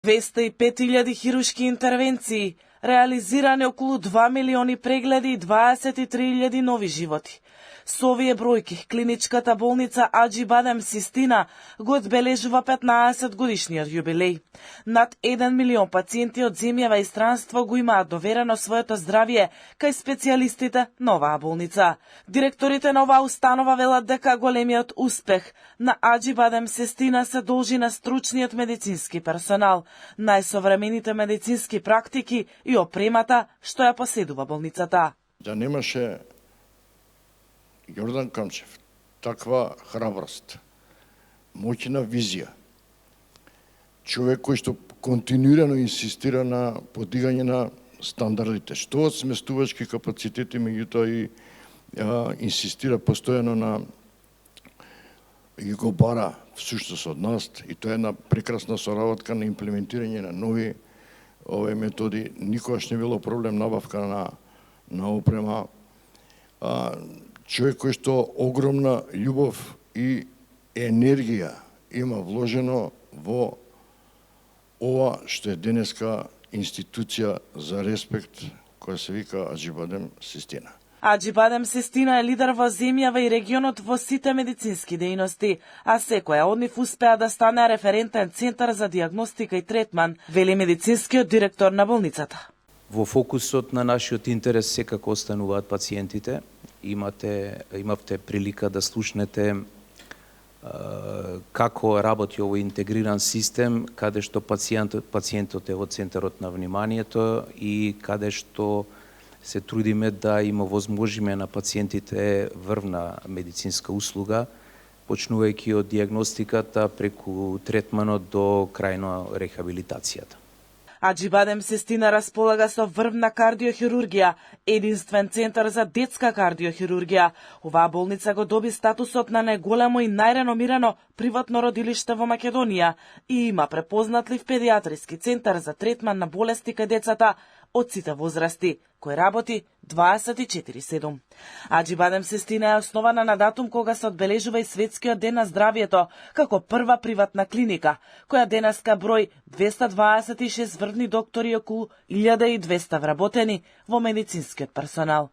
205.000 хируршки интервенции, реализирани околу 2 милиони прегледи и 23.000 нови животи. Со овие бројки, клиничката болница Аџи Бадем Систина го одбележува 15 годишниот јубилеј. Над 1 милион пациенти од земјава и странство го имаат доверено своето здравје кај специјалистите на оваа болница. Директорите на оваа установа велат дека големиот успех на Аџи Бадем Систина се должи на стручниот медицински персонал, најсовремените медицински практики и опремата што ја поседува болницата. Да немаше Јордан Камчев таква храброст, моќна визија, човек кој што континуирано инсистира на подигање на стандардите, што од сместувачки капацитети, меѓутоа и инсистира постојано на и го бара всушност од нас, и тоа е една прекрасна соработка на имплементирање на нови методи. Никогаш не било проблем набавка на опрема. Човек кој што огромна љубов и енергија има вложено во ова што е денеска институција за респект која се вика Аџи Бадем Систина. Аџи Бадем Систина е лидер во земјава и регионот во сите медицински дејности, а секоја од нив успеа да стане референтен центар за дијагностика и третман, вели медицинскиот директор на болницата. Во фокусот на нашиот интерес секако остануваат пациентите. Имавте прилика да слушнете како работи овој интегриран систем, каде што пациентот е во центарот на вниманието и каде што се трудиме да им овозможиме на пациентите врвна медицинска услуга, почнувајќи од дијагностиката преку третманот до крајно рехабилитацијата. Аџи Бадем Систина располага со врвна кардиохирургија, единствен центар за детска кардиохирургија. Оваа болница го доби статусот на најголемо и најреномирано приватно родилиште во Македонија и има препознатлив педиатриски центар за третман на болести кај децата од сите возрасти, кој работи 24/7. Аџи Бадем Систина е основана на датум кога се одбележува и Светскиот ден на здравјето, како прва приватна клиника, која денеска број 226 врвни доктори и околу 1200 вработени во медицинскиот персонал.